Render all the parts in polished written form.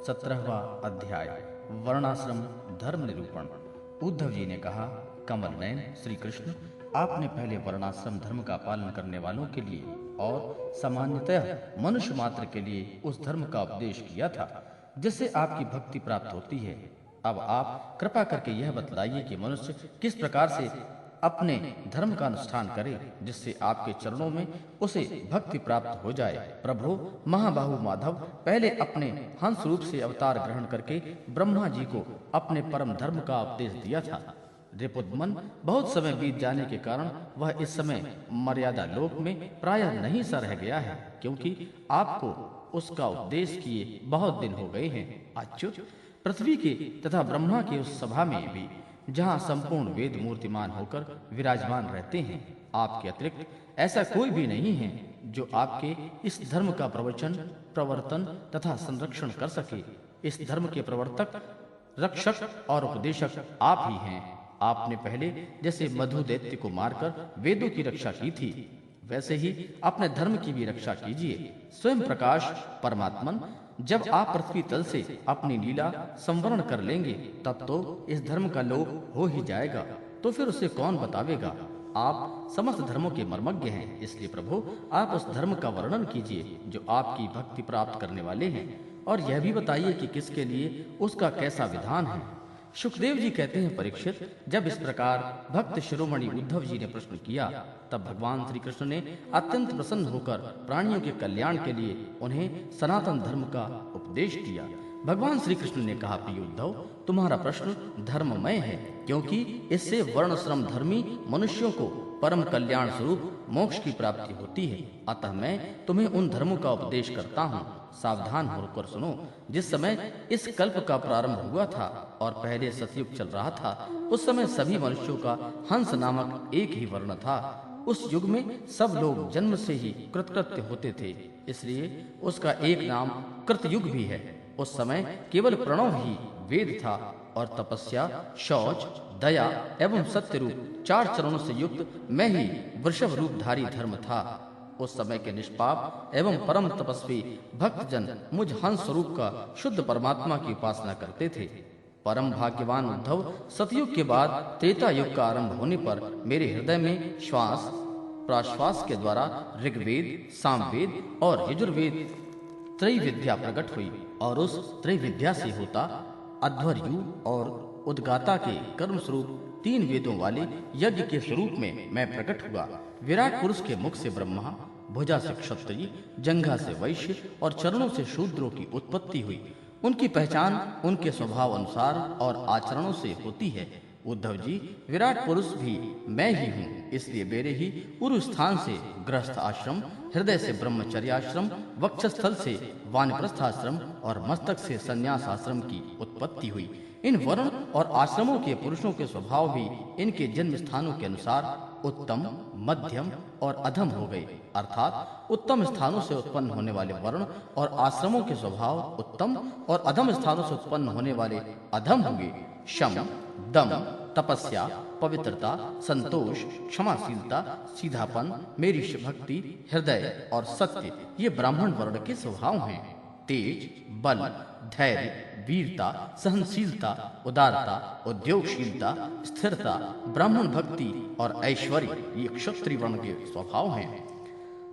17वां अध्याय वर्णाश्रम धर्म निरूपण। उद्धव जी ने कहा, कमल नयन श्री कृष्ण, आपने पहले वर्णाश्रम धर्म का पालन करने वालों के लिए और सामान्यतः मनुष्य मात्र के लिए उस धर्म का उपदेश किया था जिससे आपकी भक्ति प्राप्त होती है। अब आप कृपा करके यह बतलाइए कि मनुष्य किस प्रकार से अपने धर्म का अनुष्ठान करे जिससे आपके चरणों में उसे भक्ति प्राप्त हो जाए। प्रभु महाबाहु माधव पहले अपने हंस रूप से अवतार ग्रहण करके ब्रह्मा जी को अपने परम धर्म का उपदेश दिया था। रिपुदमन बहुत समय बीत जाने के कारण वह इस समय मर्यादा लोक में प्रायः नहीं सा रह गया है, क्योंकि आपको उसका उपदेश किए बहुत दिन हो गए हैं। अच्युत, पृथ्वी के तथा ब्रह्मा के उस सभा में भी जहाँ संपूर्ण वेद मूर्तिमान होकर विराजमान रहते हैं, आपके अतिरिक्त ऐसा कोई भी नहीं है जो आपके इस धर्म का प्रवचन, प्रवर्तन तथा संरक्षण कर सके। इस धर्म के प्रवर्तक, रक्षक और उपदेशक आप ही हैं। आपने पहले जैसे मधु दैत्य को मारकर वेदों की रक्षा की थी, वैसे ही अपने धर्म की भी रक्षा कीजिए। स्वयं प्रकाश परमात्मन जब आप पृथ्वी तल से अपनी लीला संवरण कर लेंगे, तब तो इस धर्म का लोप हो ही जाएगा, तो फिर उसे कौन बतावेगा। आप समस्त धर्मों के मर्मज्ञ हैं, इसलिए प्रभु आप उस धर्म का वर्णन कीजिए जो आपकी भक्ति प्राप्त करने वाले हैं, और यह भी बताइए कि किसके लिए उसका कैसा विधान है। सुखदेव जी कहते हैं, परीक्षित, जब इस प्रकार भक्त शिरोमणि उद्धव जी ने प्रश्न किया, तब भगवान श्री कृष्ण ने अत्यंत प्रसन्न होकर प्राणियों के कल्याण के लिए उन्हें सनातन धर्म का उपदेश दिया। भगवान श्री कृष्ण ने कहा, प्रिय उद्धव, तुम्हारा प्रश्न धर्ममय है, क्योंकि इससे वर्णाश्रम धर्मी मनुष्यों को परम कल्याण स्वरूप मोक्ष की प्राप्ति होती है। अतः मैं तुम्हें उन धर्मों का उपदेश करता हूँ। सावधान होकर सुनो। जिस समय इस कल्प का प्रारंभ हुआ था और पहले सतयुग चल रहा था, उस समय सभी मनुष्यों का हंस नामक एक ही वर्ण था। उस युग में सब लोग जन्म से ही कृतकृत्य होते थे, इसलिए उसका एक नाम कृतयुग भी है। उस समय केवल प्रणव ही वेद था और तपस्या, शौच, दया एवं सत्य रूप 4 चरणों से युक्त मैं ही वृषभ रूपधारी धर्म था। उस समय के निष्पाप एवं परम तपस्वी भक्तजन मुझ हंस स्वरूप का शुद्ध परमात्मा की उपासना करते थे। परम भाग्यवान उद्धव, सतयुग के बाद त्रेता युग का आरंभ होने पर मेरे हृदय में श्वास प्राश्वास के द्वारा ऋग्वेद, सामवेद और यजुर्वेद त्रैविद्या प्रकट हुई, और उस त्रैविद्या से होता अध्वर्यु और उद्गाता के कर्म स्वरूप 3 वेदों वाले यज्ञ के स्वरूप में मैं प्रकट हुआ। विराट पुरुष के मुख से ब्रह्मा, भुजा से क्षत्रिय, जंघा से वैश्य और चरणों से शूद्रों की उत्पत्ति हुई। उनकी पहचान उनके स्वभाव अनुसार और आचरणों से होती है। उद्धव जी, विराट पुरुष भी मैं ही हूँ, इसलिए मेरे ही पूर्व स्थान से गृहस्थ आश्रम, हृदय से ब्रह्मचर्याश्रम, वक्षस्थल से वानप्रस्थाश्रम और मस्तक से संन्यास आश्रम की उत्पत्ति हुई। इन वर्ण और आश्रमों के पुरुषों के स्वभाव भी इनके जन्म स्थानों के अनुसार उत्तम, मध्यम और अधम हो गए, अर्थात उत्तम स्थानों से उत्पन्न होने वाले वर्ण और आश्रमों के स्वभाव उत्तम और अधम स्थानों से उत्पन्न होने वाले अधम होंगे। शम, दम, तपस्या, पवित्रता, संतोष, क्षमाशीलता, सीधापन, मेरी भक्ति, हृदय और सत्य, ये ब्राह्मण वर्ण के स्वभाव हैं। तेज, बल, धैर्य, वीरता, सहनशीलता, उदारता, उद्योगशीलता, स्थिरता, ब्राह्मण भक्ति और ऐश्वर्य, ये क्षत्रिय वर्ण के स्वभाव हैं।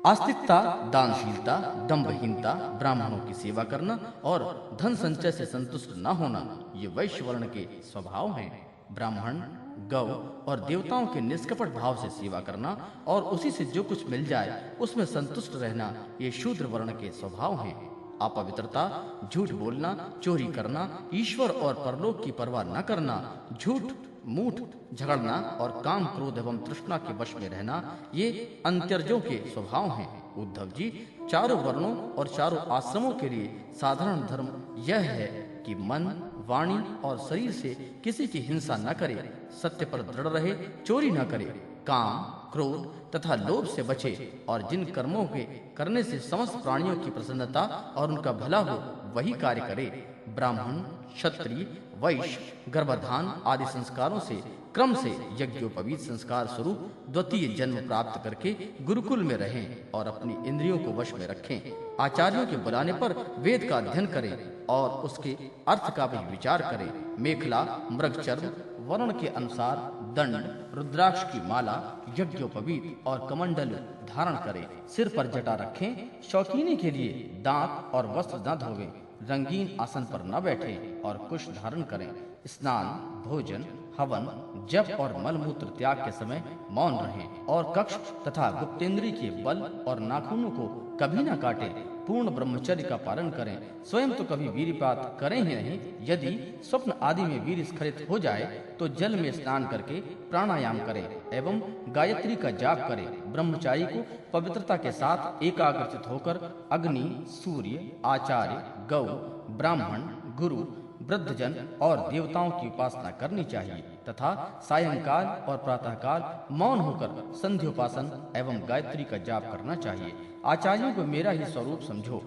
आस्तिकता, दानशीलता, दंभहीनता, ब्राह्मणों की सेवा करना और धन संचय से संतुष्ट न होना, ये वैश्य वर्ण के स्वभाव हैं। ब्राह्मण, गौ और देवताओं के निष्कपट भाव से सेवा करना और उसी से जो कुछ मिल जाए उसमें संतुष्ट रहना, ये शूद्र वर्ण के स्वभाव हैं। अपवित्रता, झूठ बोलना, चोरी करना, ईश्वर और परलोक की परवाह न करना, झूठ मूठ झगड़ना और काम, क्रोध एवं तृष्णा के वश में रहना, ये अंतर्जों के स्वभाव हैं। उद्धव जी, चारों वर्णों और चारों आश्रमों के लिए साधारण धर्म यह है कि मन, वाणी और शरीर से किसी की हिंसा न करे, सत्य पर दृढ़ रहे, चोरी न करे, काम, क्रोध तथा लोभ से बचे और जिन कर्मों के करने से समस्त प्राणियों की प्रसन्नता और उनका भला हो वही कार्य करे। ब्राह्मण, क्षत्रिय, वैश्य गर्भधान आदि संस्कारों से क्रम से यज्ञोपवीत संस्कार स्वरूप द्वितीय जन्म प्राप्त करके गुरुकुल में रहें और अपनी इंद्रियों को वश में रखें। आचार्यों के बुलाने पर वेद का अध्ययन करें और उसके अर्थ का भी विचार करें। मेखला, मृगचर्म, वर्ण के अनुसार दंड, रुद्राक्ष की माला, यज्ञोपवीत और कमंडल धारण करें। सिर पर जटा रखें। शौकीनी के लिए दांत और वस्त्र न धोवें। रंगीन आसन पर न बैठें और कुश धारण करें। स्नान, भोजन, हवन, जप और मलमूत्र त्याग के समय मौन रहें और कक्ष तथा गुप्तेंद्री के बल और नाखूनों को कभी न काटें। पूर्ण ब्रह्मचर्य का पालन करें। स्वयं तो कभी वीर्यपात करें ही नहीं। यदि स्वप्न आदि में वीर्य स्खलित हो जाए तो जल में स्नान करके प्राणायाम करें एवं गायत्री का जाप करें। ब्रह्मचारी को पवित्रता के साथ एकाग्रचित होकर अग्नि, सूर्य, आचार्य, गौ, ब्राह्मण, गुरु, वृद्धजन और देवताओं की उपासना करनी चाहिए तथा सायंकाल और प्रातःकाल मौन होकर संध्योपासन एवं गायत्री का जाप करना चाहिए। आचार्यों को मेरा ही स्वरूप समझो,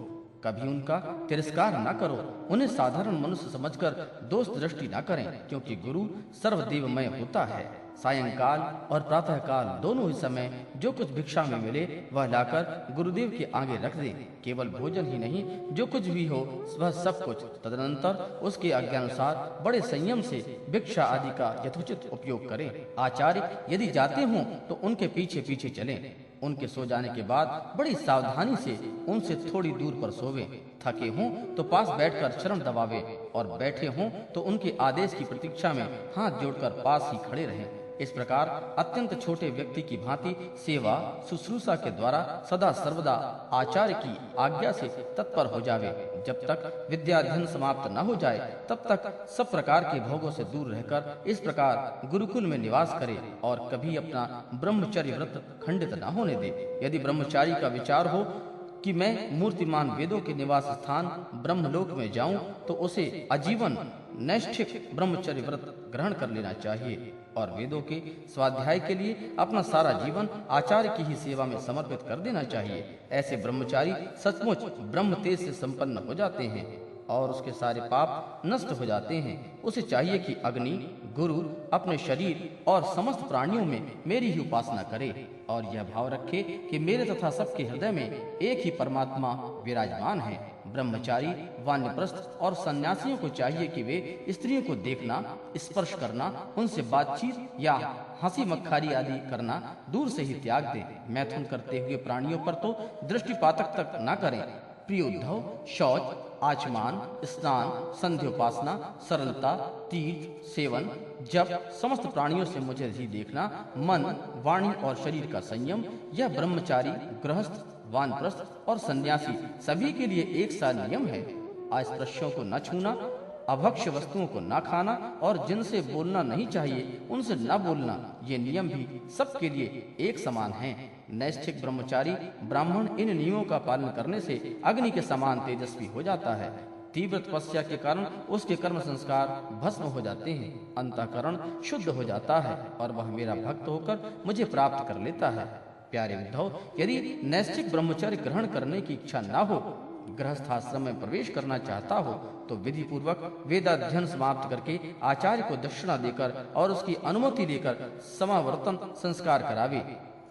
कभी उनका तिरस्कार न करो। उन्हें साधारण मनुष्य समझकर दोष दृष्टि न करें, क्योंकि गुरु सर्वदेवमय होता है। सायंकाल और प्रातःकाल दोनों ही समय जो कुछ भिक्षा में मिले वह लाकर गुरुदेव के आगे रख दें। केवल भोजन ही नहीं, जो कुछ भी हो वह सब कुछ। तदनंतर उसके आज्ञानुसार बड़े संयम से भिक्षा आदि का यथोचित उपयोग करें। आचार्य यदि जाते हों तो उनके पीछे पीछे चलें। उनके सो जाने के बाद बड़ी सावधानी से उनसे थोड़ी दूर पर सोवें। थके हों तो पास बैठकर चरण दबावें और बैठे हों तो उनके आदेश की प्रतीक्षा में हाथ जोड़कर पास ही खड़े रहें। इस प्रकार अत्यंत छोटे व्यक्ति की भांति सेवा शुश्रूषा के द्वारा सदा सर्वदा आचार्य की आज्ञा से तत्पर हो जावे। जब तक विद्याध्ययन समाप्त न हो जाए तब तक सब प्रकार के भोगों से दूर रहकर इस प्रकार गुरुकुल में निवास करे और कभी अपना ब्रह्मचर्य व्रत खंडित न होने दे। यदि ब्रह्मचारी का विचार हो कि मैं मूर्तिमान वेदों के निवास स्थान ब्रह्मलोक में जाऊं तो उसे आजीवन नैष्ठिक ब्रह्मचर्य व्रत ग्रहण कर लेना चाहिए और वेदों के स्वाध्याय के लिए अपना सारा जीवन आचार्य की ही सेवा में समर्पित कर देना चाहिए। ऐसे ब्रह्मचारी सचमुच ब्रह्म तेज से संपन्न हो जाते हैं और उसके सारे पाप नष्ट हो जाते हैं। उसे चाहिए कि अग्नि, गुरु, अपने शरीर और समस्त प्राणियों में मेरी ही उपासना करे और यह भाव रखे कि मेरे तथा सबके हृदय में एक ही परमात्मा विराजमान है। ब्रह्मचारी, वानप्रस्थ और सन्यासियों को चाहिए कि वे स्त्रियों को देखना, स्पर्श करना, उनसे बातचीत या हंसी मक्खारी आदि करना दूर से ही त्याग दें। मैथुन करते हुए प्राणियों पर तो दृष्टिपातक तक न करें। प्रिय उद्धव, शौच, आचमान, स्नान, संध्योपासना, सरलता, तीर्थ, सेवन, जब समस्त प्राणियों से मुझे ही देखना, मन, वाणी और शरीर का संयम, यह ब्रह्मचारी, गृहस्थ, वानप्रस्थ और सन्यासी सभी के लिए एक सा नियम है। अस्पृश्यों को न छूना, अभक्ष्य वस्तुओं को न खाना और जिनसे बोलना नहीं चाहिए उनसे न बोलना, ये नियम भी सबके लिए एक समान हैं। नैष्ठिक ब्रह्मचारी ब्राह्मण इन नियमों का पालन करने से अग्नि के समान तेजस्वी हो जाता है। तीव्र तपस्या के कारण उसके कर्म संस्कार भस्म हो जाते हैं, अंतःकरण शुद्ध हो जाता है और वह मेरा भक्त होकर मुझे प्राप्त कर लेता है। प्यारे उद्धव, यदि नैष्ठिक ब्रह्मचर्य ग्रहण करने की इच्छा न हो, गृहस्थाश्रम में प्रवेश करना चाहता हो तो विधि पूर्वक वेदाध्ययन समाप्त करके आचार्य को दक्षिणा देकर और उसकी अनुमति लेकर समावर्तन संस्कार करावे।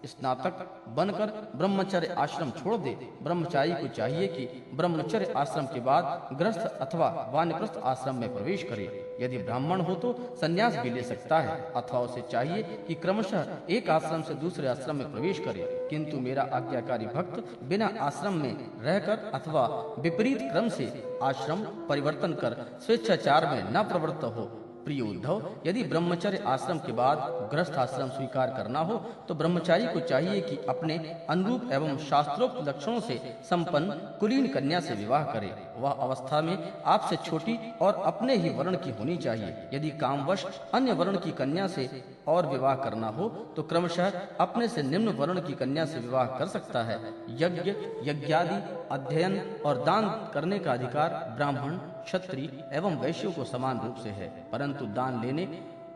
स्नातक बनकर ब्रह्मचर्य आश्रम छोड़ दे। ब्रह्मचारी को चाहिए कि ब्रह्मचर्य आश्रम के बाद गृहस्थ अथवा वानप्रस्थ आश्रम में प्रवेश करे। यदि ब्राह्मण हो तो संन्यास भी ले सकता है अथवा उसे चाहिए कि क्रमशः एक आश्रम से दूसरे आश्रम में प्रवेश करे। किंतु मेरा आज्ञाकारी भक्त बिना आश्रम में रहकर अथवा विपरीत क्रम से आश्रम परिवर्तन कर स्वेच्छाचार में न प्रवृत्त हो। प्रिय उद्धव, यदि ब्रह्मचर्य आश्रम के बाद गृहस्थ आश्रम स्वीकार करना हो तो ब्रह्मचारी को चाहिए कि अपने अनुरूप एवं शास्त्रोक्त लक्षणों से संपन्न कुलीन कन्या से विवाह करे। वह अवस्था में आपसे छोटी और अपने ही वर्ण की होनी चाहिए। यदि कामवश अन्य वर्ण की कन्या से और विवाह करना हो तो क्रमशः अपने से निम्न वर्ण की कन्या से विवाह कर सकता है। यज्ञ, यज्ञादि, अध्ययन और दान करने का अधिकार ब्राह्मण, क्षत्रिय एवं वैश्यों को समान रूप से है, परंतु दान लेने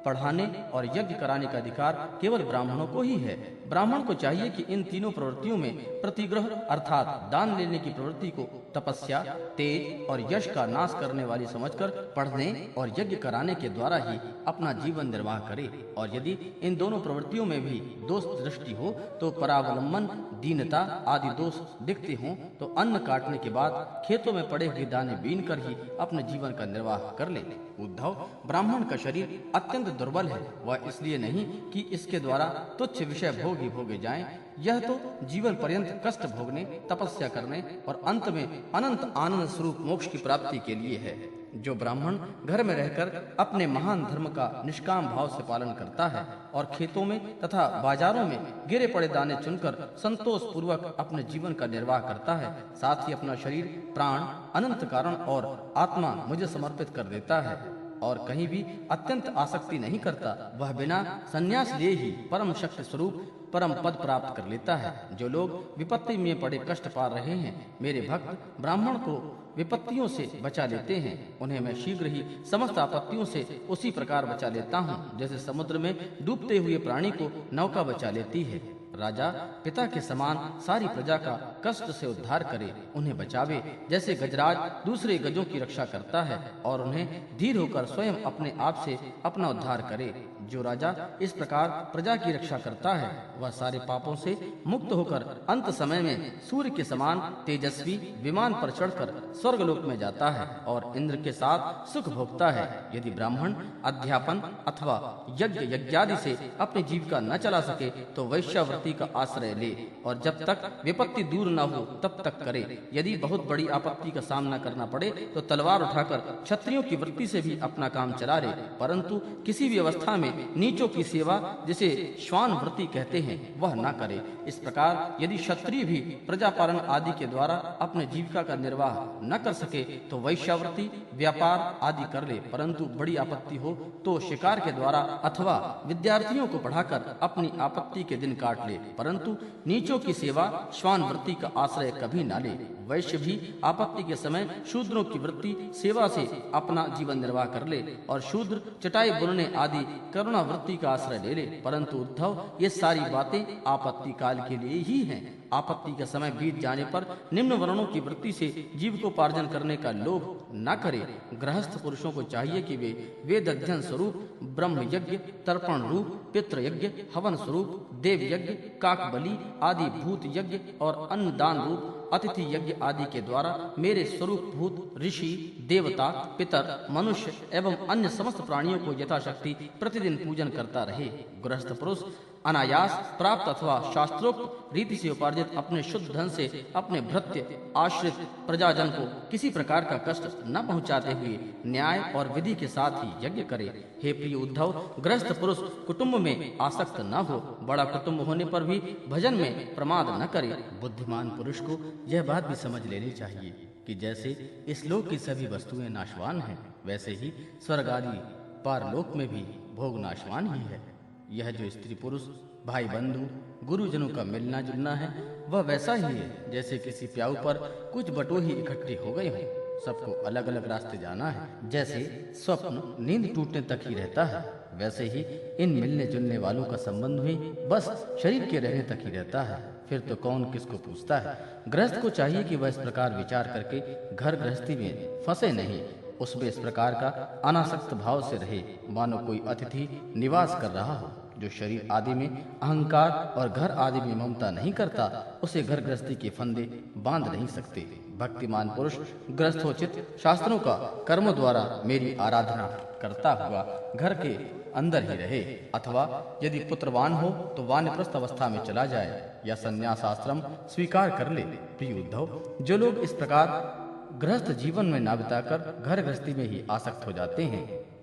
पढ़ाने और यज्ञ कराने का अधिकार केवल ब्राह्मणों को ही है। ब्राह्मण को चाहिए कि इन तीनों प्रवृत्तियों में प्रतिग्रह अर्थात दान लेने की प्रवृत्ति को तपस्या, तेज और यश का नाश करने वाली समझकर पढ़ने और यज्ञ कराने के द्वारा ही अपना जीवन निर्वाह करे, और यदि इन दोनों प्रवृत्तियों में भी दोष दृष्टि हो तो परावलंबन, दीनता आदि दोष दिखते हों तो अन्न काटने के बाद खेतों में पड़े हुए दाने बीन कर ही अपने जीवन का निर्वाह कर ले। उद्धव, ब्राह्मण का शरीर अत्यंत दुर्बल है। वह इसलिए नहीं कि इसके द्वारा तुच्छ विषय भोग ही भोगे जाएं, यह तो जीवन पर्यंत कष्ट भोगने, तपस्या करने और अंत में अनंत आनंद स्वरूप मोक्ष की प्राप्ति के लिए है। जो ब्राह्मण घर में रहकर अपने महान धर्म का निष्काम भाव से पालन करता है और खेतों में तथा बाजारों में गिरे पड़े दाने चुनकर संतोष पूर्वक अपने जीवन का निर्वाह करता है, साथ ही अपना शरीर, प्राण, अनंत कारण और आत्मा मुझे समर्पित कर देता है और कहीं भी अत्यंत आसक्ति नहीं करता, वह बिना संन्यास लिए ही परम शक्ति स्वरूप परम पद प्राप्त कर लेता है। जो लोग विपत्ति में पड़े कष्ट पा रहे हैं, मेरे भक्त ब्राह्मण को विपत्तियों से बचा लेते हैं। उन्हें मैं शीघ्र ही समस्त आपत्तियों से उसी प्रकार बचा लेता हूँ जैसे समुद्र में डूबते हुए प्राणी को नौका बचा लेती है। राजा पिता के समान सारी प्रजा का कष्ट से उद्धार करे, उन्हें बचावे, जैसे गजराज दूसरे गजों की रक्षा करता है और उन्हें धीर होकर स्वयं अपने आप से अपना उद्धार करे। जो राजा इस प्रकार प्रजा की रक्षा करता है वह सारे पापों से मुक्त होकर अंत समय में सूर्य के समान तेजस्वी विमान पर चढ़कर स्वर्गलोक में जाता है और इंद्र के साथ सुख भोगता है। यदि ब्राह्मण अध्यापन अथवा यज्ञ यज्ञादि से अपनी जीविका न चला सके तो वैश्यावृत्ति का आश्रय ले और जब तक विपत्ति दूर न हो तब तक करे। यदि बहुत बड़ी आपत्ति का सामना करना पड़े तो तलवार उठाकर क्षत्रियों की वृत्ति से भी अपना काम चला ले, परंतु किसी भी अवस्था में नीचों की सेवा, जिसे श्वान वृत्ति कहते हैं, वह न करे। इस प्रकार यदि क्षत्रिय भी प्रजापालन आदि के द्वारा अपने जीविका का निर्वाह न कर सके तो वैश्यावृत्ति, व्यापार आदि कर ले, परंतु बड़ी आपत्ति हो तो शिकार के द्वारा अथवा विद्यार्थियों को पढ़ाकर अपनी आपत्ति के दिन काट ले, परंतु नीचों की सेवा, श्वान वृत्ति का आश्रय कभी न ले। वैश्य भी आपत्ति के समय शूद्रों की वृत्ति सेवा से अपना जीवन निर्वाह कर ले और शूद्र चटाई बुनने आदि करुणा वृत्ति का आश्रय ले ले, परंतु उद्धव ये सारी बातें आपत्ति काल के लिए ही हैं। आपत्ति का समय बीत जाने पर निम्न वर्णों की वृत्ति से जीविकोपार्जन करने का लोभ न करे। गृहस्थ पुरुषों को चाहिए कि वे वेद अध्ययन स्वरूप, ब्रह्म यज्ञ, तर्पण रूप, पितृ यज्ञ, हवन स्वरूप, देव यज्ञ, काक बलि आदि भूत यज्ञ और अन्नदान रूप अतिथि यज्ञ आदि के द्वारा मेरे स्वरूप भूत, ऋषि, देवता, पितर, मनुष्य एवं अन्य समस्त प्राणियों को यथाशक्ति प्रतिदिन पूजन करता रहे। गृहस्थ पुरुष अनायास प्राप्त अथवा शास्त्रोक्त रीति से उपार्जित अपने शुद्ध धन से अपने भृत्य आश्रित प्रजाजन को किसी प्रकार का कष्ट न पहुंचाते हुए न्याय और विधि के साथ ही यज्ञ करे। हे प्रिय उद्धव, गृहस्थ पुरुष कुटुंब में आसक्त न हो, बड़ा कुटुंब होने पर भी भजन में प्रमाद न करे। बुद्धिमान पुरुष को यह बात भी समझ लेनी चाहिए कि जैसे इस लोक की सभी वस्तुएं नाशवान हैं, वैसे ही स्वर्ग आदि पारलोक में भी भोग नाशवान ही है। यह जो स्त्री पुरुष, भाई बंधु, गुरुजनों का मिलना जुलना है वह वैसा ही है जैसे किसी प्याऊ पर कुछ बटोही इकट्ठे हो गए हों। सबको अलग अलग रास्ते जाना है। जैसे स्वप्न नींद टूटने तक ही रहता है, वैसे ही इन मिलने जुलने वालों का संबंध भी बस शरीर के रहने तक ही रहता है। फिर तो कौन किसको पूछता है। गृहस्थ को चाहिए कि वह इस प्रकार विचार करके घर गृहस्थी में फंसे नहीं, उसमें इस प्रकार का अनासक्त भाव से रहे मानो कोई अतिथि निवास कर रहा हो। जो शरीर आदि में अहंकार और घर आदि में ममता नहीं करता, उसे घर गृहस्थी के फंदे बांध नहीं सकते। भक्तिमान पुरुष गृहस्थोचित शास्त्रों का कर्मों द्वारा मेरी आराधना करता हुआ घर के अंदर ही रहे, अथवा यदि पुत्रवान हो तो वानप्रस्थ अवस्था में चला जाए या संन्यास आश्रम स्वीकार कर ले। प्रिय उद्धव, जो लोग इस प्रकार गृहस्थ जीवन में ना बिताकर घर गृहस्थी में ही आसक्त हो जाते हैं,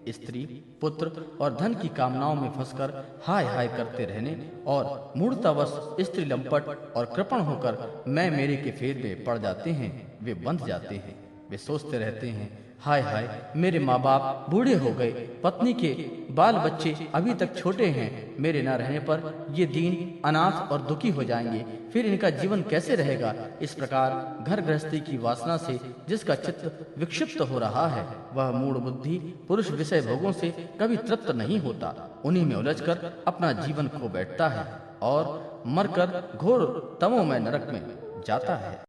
स्त्री, पुत्र और धन की कामनाओं में फंसकर हाय हाय करते रहने और मूर्तावश स्त्री लंपट और कृपण होकर मैं मेरे के फेर में पड़ जाते हैं, वे बंध जाते हैं। वे सोचते रहते हैं, हाय हाय मेरे माँ बाप बूढ़े हो गए, पत्नी के बाल बच्चे अभी तक छोटे हैं, मेरे न रहने पर ये दीन अनाथ और दुखी हो जाएंगे, फिर इनका जीवन कैसे रहेगा। इस प्रकार घर गृहस्थी की वासना से जिसका चित्त विक्षिप्त हो रहा है, वह मूढ़ बुद्धि पुरुष विषय भोगों से कभी तृप्त नहीं होता, उन्हीं में उलझकर अपना जीवन खो बैठता है और मरकर घोर तमोमय नरक में जाता है।